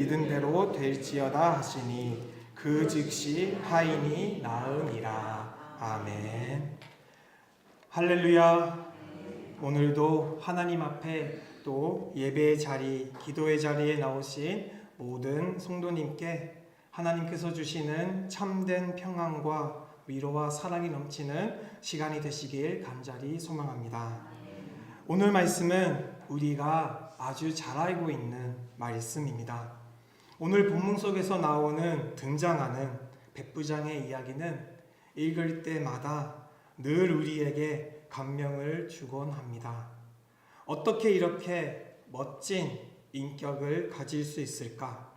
믿은 대로 될지어다 하시니 그 즉시 하인이 나으니라. 아멘. 할렐루야. 오늘도 하나님 앞에 또 예배의 자리, 기도의 자리에 나오신 모든 성도님께 하나님께서 주시는 참된 평안과 위로와 사랑이 넘치는 시간이 되시길 간절히 소망합니다. 오늘 말씀은 우리가 아주 잘 알고 있는 말씀입니다. 오늘 본문 속에서 나오는 등장하는 백부장의 이야기는 읽을 때마다 늘 우리에게 감명을 주곤 합니다. 어떻게 이렇게 멋진 인격을 가질 수 있을까?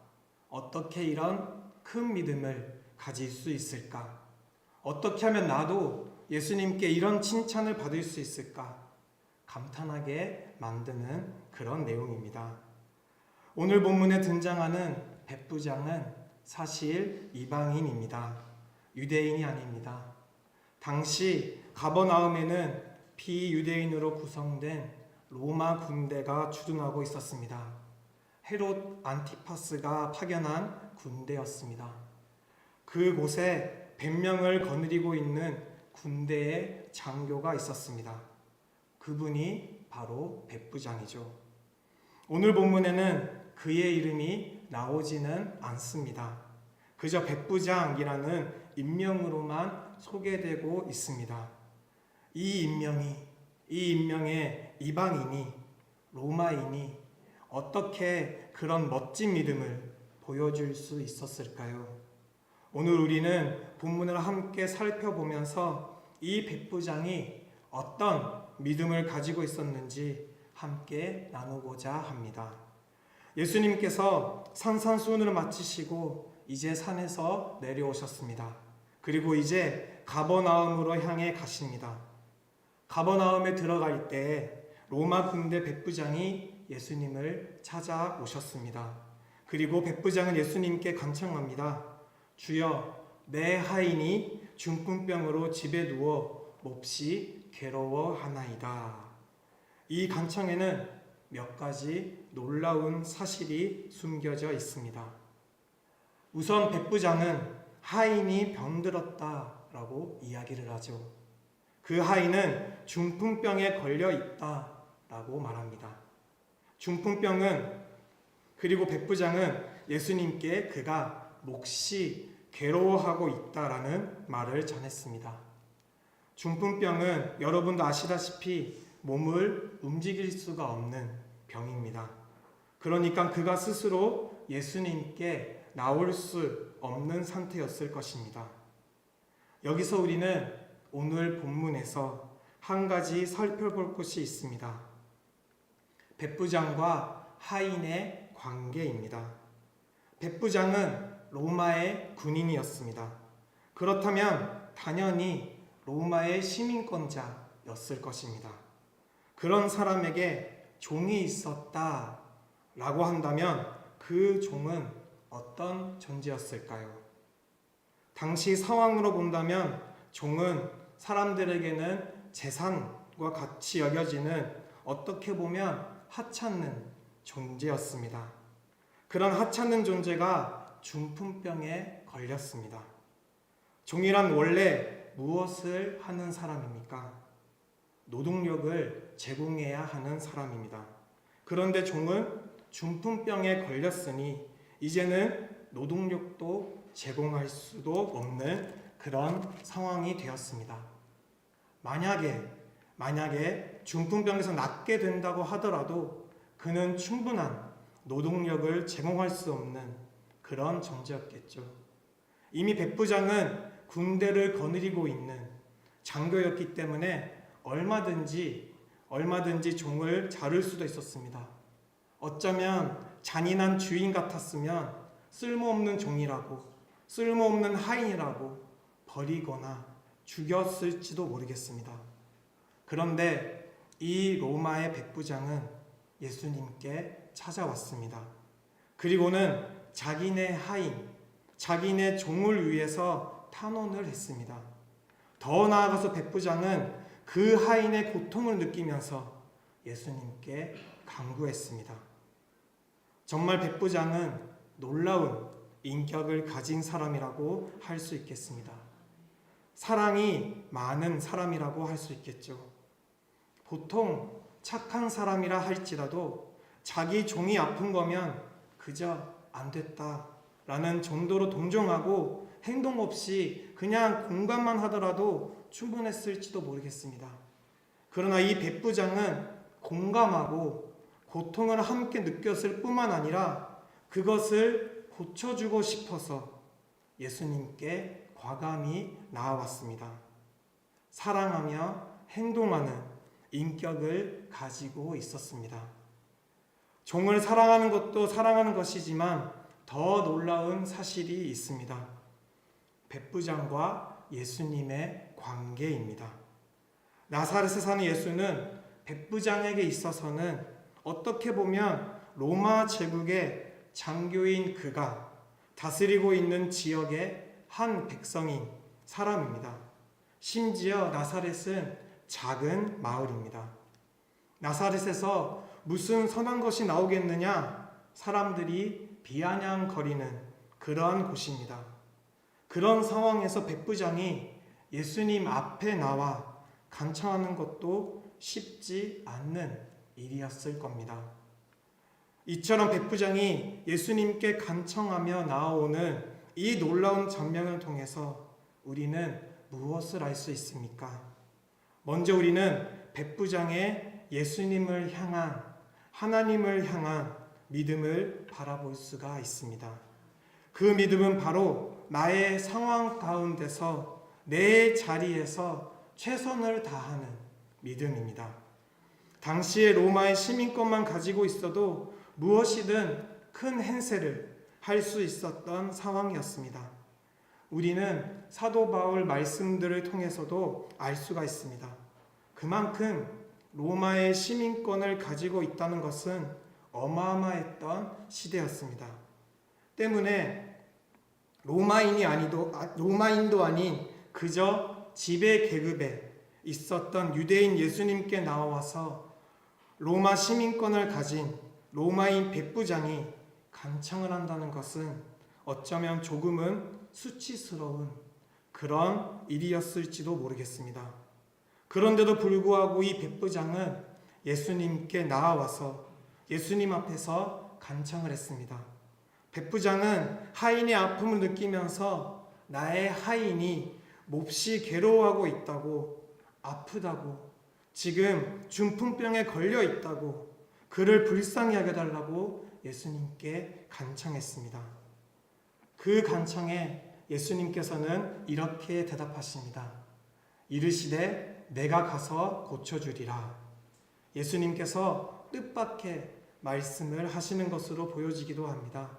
어떻게 이런 큰 믿음을 가질 수 있을까? 어떻게 하면 나도 예수님께 이런 칭찬을 받을 수 있을까? 감탄하게 만드는 그런 내용입니다. 오늘 본문에 등장하는 백부장은 사실 이방인입니다. 유대인이 아닙니다. 당시 가버나움에는 비유대인으로 구성된 로마 군대가 주둔하고 있었습니다. 헤롯 안티파스가 파견한 군대였습니다. 그곳에 100명을 거느리고 있는 군대의 장교가 있었습니다. 그분이 바로 백부장이죠. 오늘 본문에는 그의 이름이 나오지는 않습니다. 그저 백부장이라는 인명으로만 소개되고 있습니다. 이 인명의 이방인이, 로마인이 어떻게 그런 멋진 믿음을 보여줄 수 있었을까요? 오늘 우리는 본문을 함께 살펴보면서 이 백부장이 어떤 믿음을 가지고 있었는지 함께 나누고자 합니다. 예수님께서 산산수훈을 마치시고 이제 산에서 내려오셨습니다. 그리고 이제 가버나움으로 향해 가십니다. 가버나움에 들어갈 때 로마 군대 백부장이 예수님을 찾아오셨습니다. 그리고 백부장은 예수님께 간청합니다. 주여, 내 하인이 중풍병으로 집에 누워 몹시 괴로워하나이다. 이 간청에는 몇 가지 놀라운 사실이 숨겨져 있습니다. 우선 백부장은 하인이 병들었다라고 이야기를 하죠. 그 하인은 중풍병에 걸려 있다라고 말합니다. 중풍병은, 그리고 백부장은 예수님께 그가 몹시 괴로워하고 있다라는 말을 전했습니다. 중풍병은 여러분도 아시다시피 몸을 움직일 수가 없는 병입니다. 그러니까 그가 스스로 예수님께 나올 수 없는 상태였을 것입니다. 여기서 우리는 오늘 본문에서 한 가지 살펴볼 것이 있습니다. 백부장과 하인의 관계입니다. 백부장은 로마의 군인이었습니다. 그렇다면 당연히 로마의 시민권자였을 것입니다. 그런 사람에게 종이 있었다라고 한다면 그 종은 어떤 존재였을까요? 당시 상황으로 본다면 종은 사람들에게는 재산과 같이 여겨지는, 어떻게 보면 하찮는 존재였습니다. 그런 하찮는 존재가 중풍병에 걸렸습니다. 종이란 원래 무엇을 하는 사람입니까? 노동력을 제공해야 하는 사람입니다. 그런데 종은 중풍병에 걸렸으니 이제는 노동력도 제공할 수도 없는 그런 상황이 되었습니다. 만약에 중풍병에서 낫게 된다고 하더라도 그는 충분한 노동력을 제공할 수 없는 그런 존재였겠죠. 이미 백부장은 군대를 거느리고 있는 장교였기 때문에 얼마든지 종을 자를 수도 있었습니다. 어쩌면 잔인한 주인 같았으면 쓸모없는 종이라고, 쓸모없는 하인이라고 버리거나 죽였을지도 모르겠습니다. 그런데 이 로마의 백부장은 예수님께 찾아왔습니다. 그리고는 자기네 하인, 자기네 종을 위해서 탄원을 했습니다. 더 나아가서 백부장은 그 하인의 고통을 느끼면서 예수님께 간구했습니다. 정말 백부장은 놀라운 인격을 가진 사람이라고 할 수 있겠습니다. 사랑이 많은 사람이라고 할 수 있겠죠. 보통 착한 사람이라 할지라도 자기 종이 아픈 거면 그저 안 됐다 라는 정도로 동정하고 행동 없이 그냥 공감만 하더라도 충분했을지도 모르겠습니다. 그러나 이 백부장은 공감하고 고통을 함께 느꼈을 뿐만 아니라 그것을 고쳐주고 싶어서 예수님께 과감히 나아왔습니다. 사랑하며 행동하는 인격을 가지고 있었습니다. 종을 사랑하는 것도 사랑하는 것이지만 더 놀라운 사실이 있습니다. 백부장과 예수님의 관계입니다. 나사렛에 사는 예수는 백부장에게 있어서는 어떻게 보면 로마 제국의 장교인 그가 다스리고 있는 지역의 한 백성인 사람입니다. 심지어 나사렛은 작은 마을입니다. 나사렛에서 무슨 선한 것이 나오겠느냐? 사람들이 비아냥거리는 그러한 곳입니다. 그런 상황에서 백부장이 예수님 앞에 나와 간청하는 것도 쉽지 않는 일이었을 겁니다. 이처럼 백부장이 예수님께 간청하며 나아오는 이 놀라운 장면을 통해서 우리는 무엇을 알 수 있습니까? 먼저 우리는 백부장의 예수님을 향한, 하나님을 향한 믿음을 바라볼 수가 있습니다. 그 믿음은 바로 나의 상황 가운데서 내 자리에서 최선을 다하는 믿음입니다. 당시에 로마의 시민권만 가지고 있어도 무엇이든 큰 행세를 할 수 있었던 상황이었습니다. 우리는 사도 바울 말씀들을 통해서도 알 수가 있습니다. 그만큼 로마의 시민권을 가지고 있다는 것은 어마어마했던 시대였습니다. 때문에 로마인도 아닌 그저 지배 계급에 있었던 유대인 예수님께 나와서 로마 시민권을 가진 로마인 백부장이 간청을 한다는 것은 어쩌면 조금은 수치스러운 그런 일이었을지도 모르겠습니다. 그런데도 불구하고 이 백부장은 예수님께 나아와서 예수님 앞에서 간청을 했습니다. 백부장은 하인의 아픔을 느끼면서 나의 하인이 몹시 괴로워하고 있다고, 아프다고, 지금 중풍병에 걸려 있다고, 그를 불쌍히 하게 달라고 예수님께 간청했습니다. 그 간청에 예수님께서는 이렇게 대답하십니다. 이르시되 내가 가서 고쳐주리라. 예수님께서 뜻밖의 말씀을 하시는 것으로 보여지기도 합니다.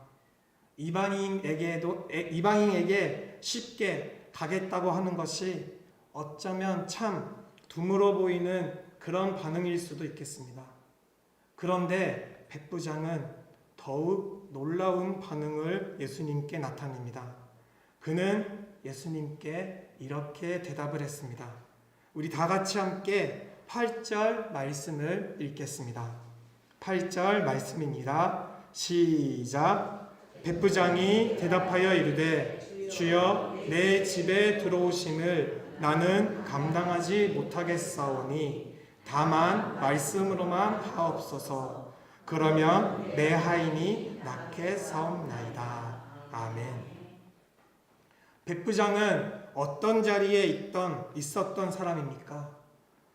이방인에게 쉽게 가겠다고 하는 것이 어쩌면 참 드물어 보이는 그런 반응일 수도 있겠습니다. 그런데 백부장은 더욱 놀라운 반응을 예수님께 나타냅니다. 그는 예수님께 이렇게 대답을 했습니다. 우리 다 같이 함께 8절 말씀을 읽겠습니다. 8절 말씀입니다. 시작. 백부장이 대답하여 이르되 주여 내 집에 들어오심을 나는 감당하지 못하겠사오니 다만 말씀으로만 하옵소서. 그러면 내 하인이 낫게 사옵나이다. 아멘. 백부장은 어떤 자리에 있었던 사람입니까?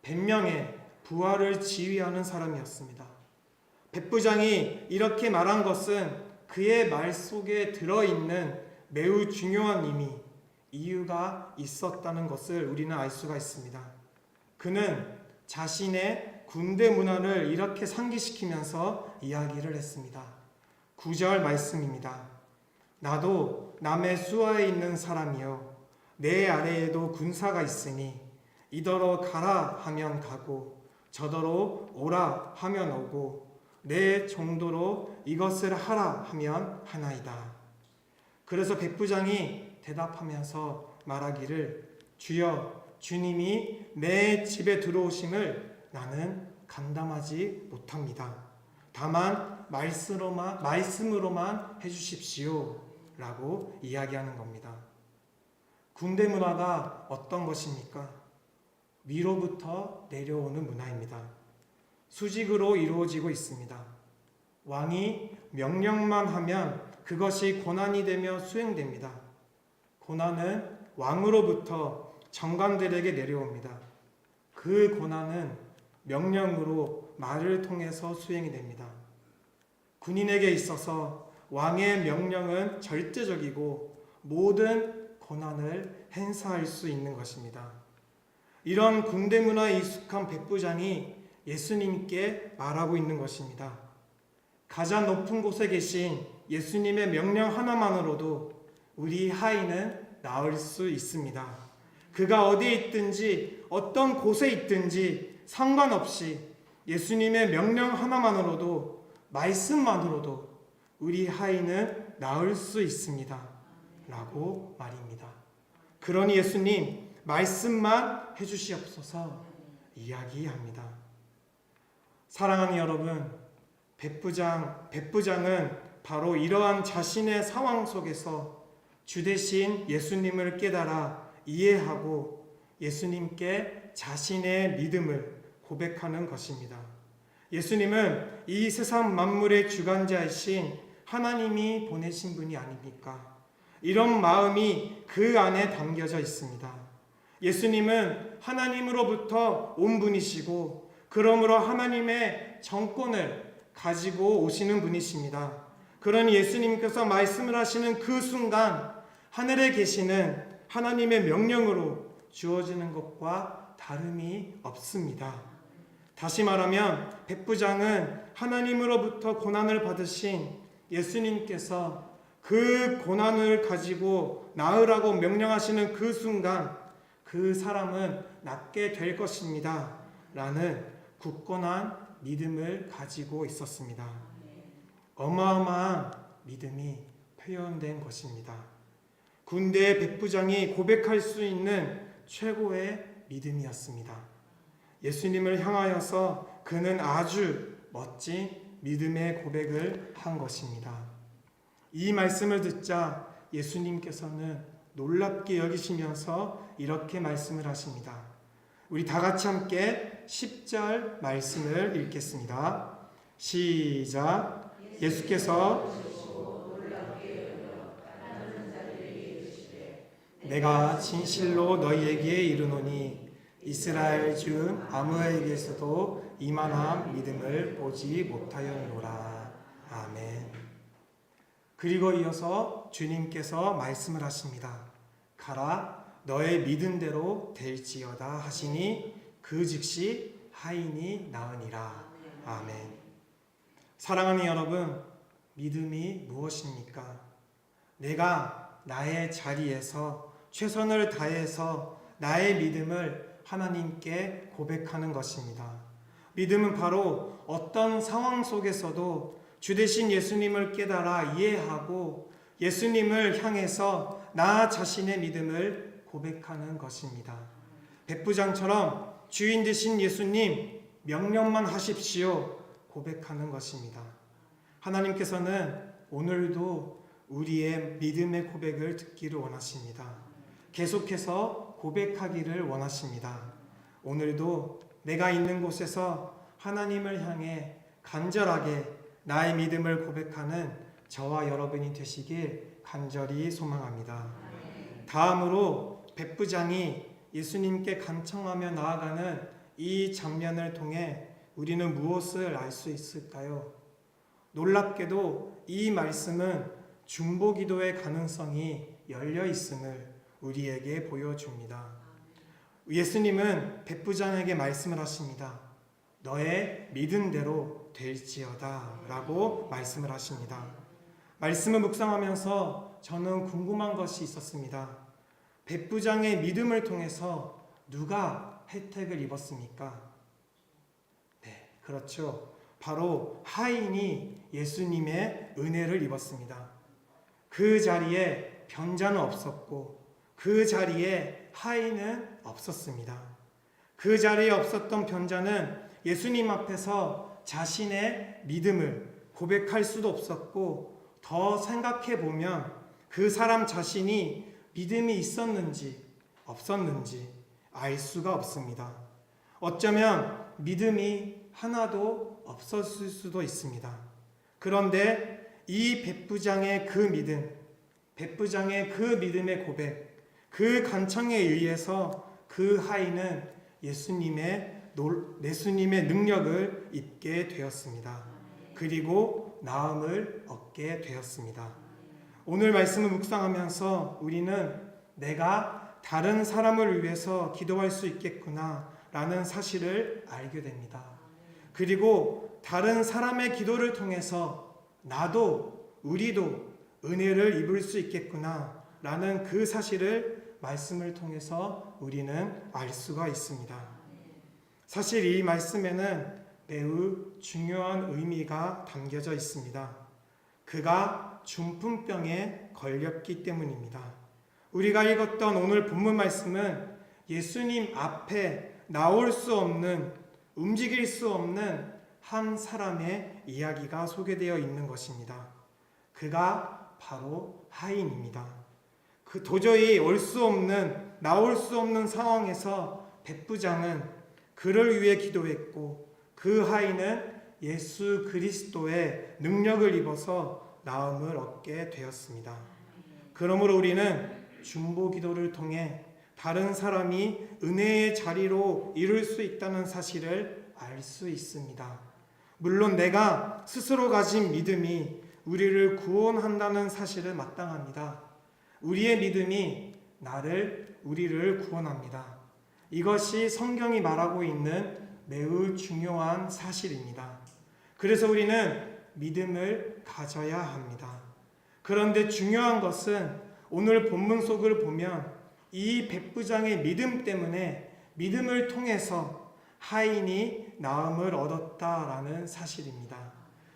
100명의 부하를 지휘하는 사람이었습니다. 백부장이 이렇게 말한 것은 그의 말 속에 들어있는 매우 중요한 이유가 있었다는 것을 우리는 알 수가 있습니다. 그는 자신의 군대 문화를 이렇게 상기시키면서 이야기를 했습니다. 9절 말씀입니다. 나도 남의 수하에 있는 사람이요 내 아래에도 군사가 있으니 이더러 가라 하면 가고 저더러 오라 하면 오고 내 정도로 이것을 하라 하면 하나이다. 그래서 백부장이 대답하면서 말하기를 주여 주님이 내 집에 들어오심을 나는 감당하지 못합니다. 다만 말씀으로만 해주십시오 라고 이야기하는 겁니다. 군대 문화가 어떤 것입니까? 위로부터 내려오는 문화입니다. 수직으로 이루어지고 있습니다. 왕이 명령만 하면 그것이 고난이 되며 수행됩니다. 고난은 왕으로부터 정관들에게 내려옵니다. 그 고난은 명령으로 말을 통해서 수행이 됩니다. 군인에게 있어서 왕의 명령은 절대적이고 모든 고난을 행사할 수 있는 것입니다. 이런 군대 문화에 익숙한 백부장이 예수님께 말하고 있는 것입니다. 가장 높은 곳에 계신 예수님의 명령 하나만으로도 우리 하인은 나을 수 있습니다. 그가 어디에 있든지 어떤 곳에 있든지 상관없이 예수님의 명령 하나만으로도 말씀만으로도 우리 하인은 나을 수 있습니다 라고 말입니다. 그러니 예수님 말씀만 해주시옵소서 이야기합니다. 사랑하는 여러분, 백부장은 바로 이러한 자신의 상황 속에서 주 대신 예수님을 깨달아 이해하고 예수님께 자신의 믿음을 고백하는 것입니다. 예수님은 이 세상 만물의 주관자이신 하나님이 보내신 분이 아닙니까? 이런 마음이 그 안에 담겨져 있습니다. 예수님은 하나님으로부터 온 분이시고 그러므로 하나님의 정권을 가지고 오시는 분이십니다. 그러니 예수님께서 말씀을 하시는 그 순간 하늘에 계시는 하나님의 명령으로 주어지는 것과 다름이 없습니다. 다시 말하면 백부장은 하나님으로부터 고난을 받으신 예수님께서 그 고난을 가지고 나으라고 명령하시는 그 순간 그 사람은 낫게 될 것입니다 라는 굳건한 믿음을 가지고 있었습니다. 어마어마한 믿음이 표현된 것입니다. 군대의 백부장이 고백할 수 있는 최고의 믿음이었습니다. 예수님을 향하여서 그는 아주 멋진 믿음의 고백을 한 것입니다. 이 말씀을 듣자 예수님께서는 놀랍게 여기시면서 이렇게 말씀을 하십니다. 우리 다 같이 함께 10절 말씀을 읽겠습니다. 시작. 예수께서 내가 진실로 너희에게 이르노니 이스라엘 중 아무에게서도 이만한 믿음을 보지 못하였노라. 아멘. 그리고 이어서 주님께서 말씀을 하십니다. 가라 너의 믿음대로 될지어다 하시니 그 즉시 하인이 나으니라. 아멘. 사랑하는 여러분, 믿음이 무엇입니까? 내가 나의 자리에서 최선을 다해서 나의 믿음을 하나님께 고백하는 것입니다. 믿음은 바로 어떤 상황 속에서도 주 대신 예수님을 깨달아 이해하고 예수님을 향해서 나 자신의 믿음을 고백하는 것입니다. 백부장처럼 주인 되신 예수님 명령만 하십시오 고백하는 것입니다. 하나님께서는 오늘도 우리의 믿음의 고백을 듣기를 원하십니다. 계속해서 고백하기를 원하십니다. 오늘도 내가 있는 곳에서 하나님을 향해 간절하게 나의 믿음을 고백하는 저와 여러분이 되시길 간절히 소망합니다. 다음으로 백부장이 예수님께 간청하며 나아가는 이 장면을 통해 우리는 무엇을 알 수 있을까요? 놀랍게도 이 말씀은 중보기도의 가능성이 열려 있음을 우리에게 보여줍니다. 예수님은 백부장에게 말씀을 하십니다. 너의 믿음대로 될지어다 라고 말씀을 하십니다. 말씀을 묵상하면서 저는 궁금한 것이 있었습니다. 백부장의 믿음을 통해서 누가 혜택을 입었습니까? 네, 그렇죠. 바로 하인이 예수님의 은혜를 입었습니다. 그 자리에 변자는 없었고 그 자리에 하인은 없었습니다. 그 자리에 없었던 변자는 예수님 앞에서 자신의 믿음을 고백할 수도 없었고, 더 생각해 보면 그 사람 자신이 믿음이 있었는지 없었는지 알 수가 없습니다. 어쩌면 믿음이 하나도 없었을 수도 있습니다. 그런데 이 백부장의 그 믿음, 백부장의 그 믿음의 고백, 그 간청에 의해서 그 하인은 예수님의 능력을 입게 되었습니다. 그리고 나음을 얻게 되었습니다. 오늘 말씀을 묵상하면서 우리는 내가 다른 사람을 위해서 기도할 수 있겠구나 라는 사실을 알게 됩니다. 그리고 다른 사람의 기도를 통해서 나도 우리도 은혜를 입을 수 있겠구나 라는 그 사실을 말씀을 통해서 우리는 알 수가 있습니다. 사실 이 말씀에는 매우 중요한 의미가 담겨져 있습니다. 그가 중풍병에 걸렸기 때문입니다. 우리가 읽었던 오늘 본문 말씀은 예수님 앞에 나올 수 없는, 움직일 수 없는 한 사람의 이야기가 소개되어 있는 것입니다. 그가 바로 하인입니다. 그 도저히 올 수 없는, 나올 수 없는 상황에서 백부장은 그를 위해 기도했고, 그 하인은 예수 그리스도의 능력을 입어서 나음을 얻게 되었습니다. 그러므로 우리는 중보 기도를 통해 다른 사람이 은혜의 자리로 이룰 수 있다는 사실을 알 수 있습니다. 물론 내가 스스로 가진 믿음이 우리를 구원한다는 사실은 마땅합니다. 우리의 믿음이 우리를 구원합니다. 이것이 성경이 말하고 있는 매우 중요한 사실입니다. 그래서 우리는 믿음을 가져야 합니다. 그런데 중요한 것은 오늘 본문 속을 보면 이 백부장의 믿음 때문에 믿음을 통해서 하인이 나음을 얻었다라는 사실입니다.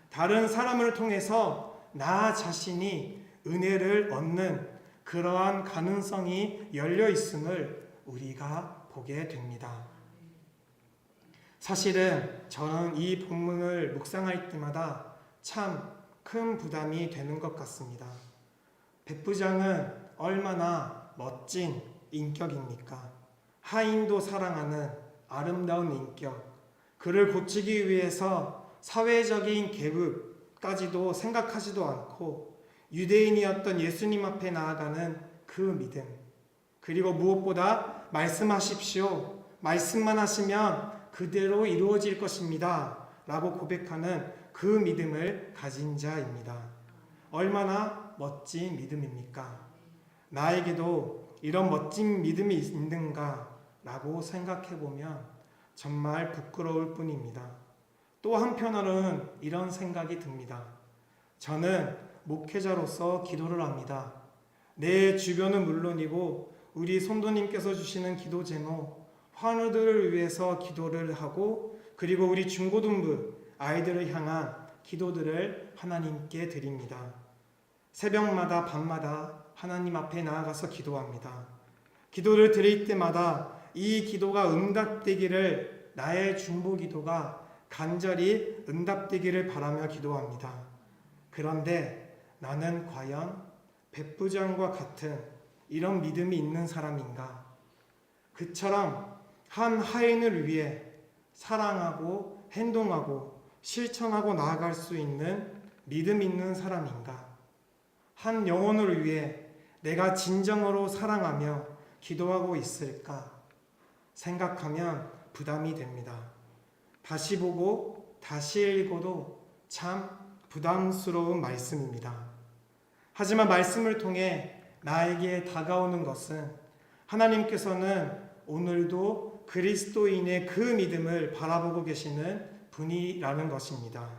다른 사람을 통해서 나 자신이 은혜를 얻는 그러한 가능성이 열려 있음을 우리가 보게 됩니다. 사실은 저는 이 본문을 묵상할 때마다 참 큰 부담이 되는 것 같습니다. 백부장은 얼마나 멋진 인격입니까? 하인도 사랑하는 아름다운 인격, 그를 고치기 위해서 사회적인 계급까지도 생각하지도 않고 유대인이었던 예수님 앞에 나아가는 그 믿음, 그리고 무엇보다 말씀하십시오, 말씀만 하시면 그대로 이루어질 것입니다 라고 고백하는 그 믿음을 가진 자입니다. 얼마나 멋진 믿음입니까? 나에게도 이런 멋진 믿음이 있는가 라고 생각해 보면 정말 부끄러울 뿐입니다. 또 한편으로는 이런 생각이 듭니다. 저는 목회자로서 기도를 합니다. 내 주변은 물론이고 우리 성도님께서 주시는 기도 제목, 환우들을 위해서 기도를 하고, 그리고 우리 중고등부 아이들을 향한 기도들을 하나님께 드립니다. 새벽마다 밤마다 하나님 앞에 나아가서 기도합니다. 기도를 드릴 때마다 이 기도가 응답되기를, 나의 중보 기도가 간절히 응답되기를 바라며 기도합니다. 그런데 나는 과연 백부장과 같은 이런 믿음이 있는 사람인가? 그처럼 한 하인을 위해 사랑하고 행동하고 실천하고 나아갈 수 있는 믿음 있는 사람인가? 한 영혼을 위해 내가 진정으로 사랑하며 기도하고 있을까? 생각하면 부담이 됩니다. 다시 보고 다시 읽어도 참 부담스러운 말씀입니다. 하지만 말씀을 통해 나에게 다가오는 것은 하나님께서는 오늘도 그리스도인의 그 믿음을 바라보고 계시는 분이라는 것입니다.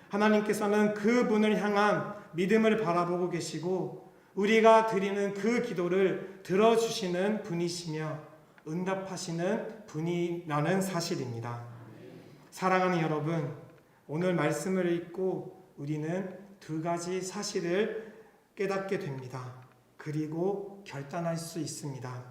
하나님께서는 그 분을 향한 믿음을 바라보고 계시고 우리가 드리는 그 기도를 들어주시는 분이시며 응답하시는 분이라는 사실입니다. 사랑하는 여러분, 오늘 말씀을 읽고 우리는 두 가지 사실을 깨닫게 됩니다. 그리고 결단할 수 있습니다.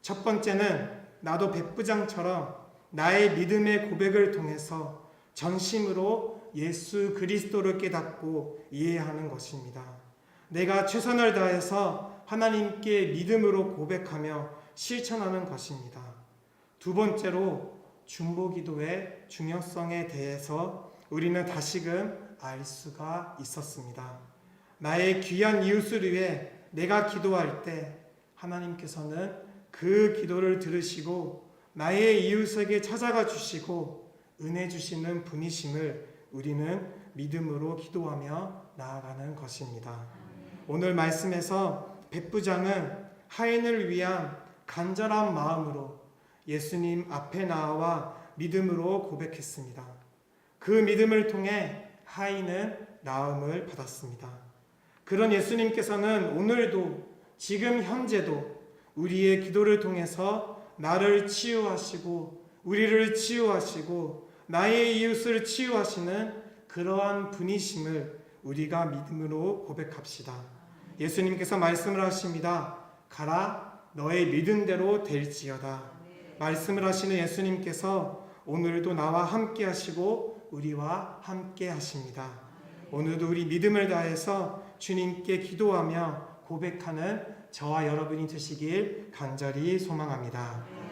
첫 번째는 나도 백부장처럼 나의 믿음의 고백을 통해서 전심으로 예수 그리스도를 깨닫고 이해하는 것입니다. 내가 최선을 다해서 하나님께 믿음으로 고백하며 실천하는 것입니다. 두 번째로 중보기도의 중요성에 대해서 우리는 다시금 알 수가 있었습니다. 나의 귀한 이웃을 위해 내가 기도할 때 하나님께서는 그 기도를 들으시고 나의 이웃에게 찾아가 주시고 은혜 주시는 분이심을 우리는 믿음으로 기도하며 나아가는 것입니다. 오늘 말씀에서 백부장은 하인을 위한 간절한 마음으로 예수님 앞에 나와 믿음으로 고백했습니다. 그 믿음을 통해 하인은 나음을 받았습니다. 그런 예수님께서는 오늘도 지금 현재도 우리의 기도를 통해서 나를 치유하시고 우리를 치유하시고 나의 이웃을 치유하시는 그러한 분이심을 우리가 믿음으로 고백합시다. 예수님께서 말씀을 하십니다. 가라 너의 믿음대로 될지어다. 말씀을 하시는 예수님께서 오늘도 나와 함께 하시고 우리와 함께 하십니다. 오늘도 우리 믿음을 다해서 주님께 기도하며 고백하는 저와 여러분이 되시길 간절히 소망합니다.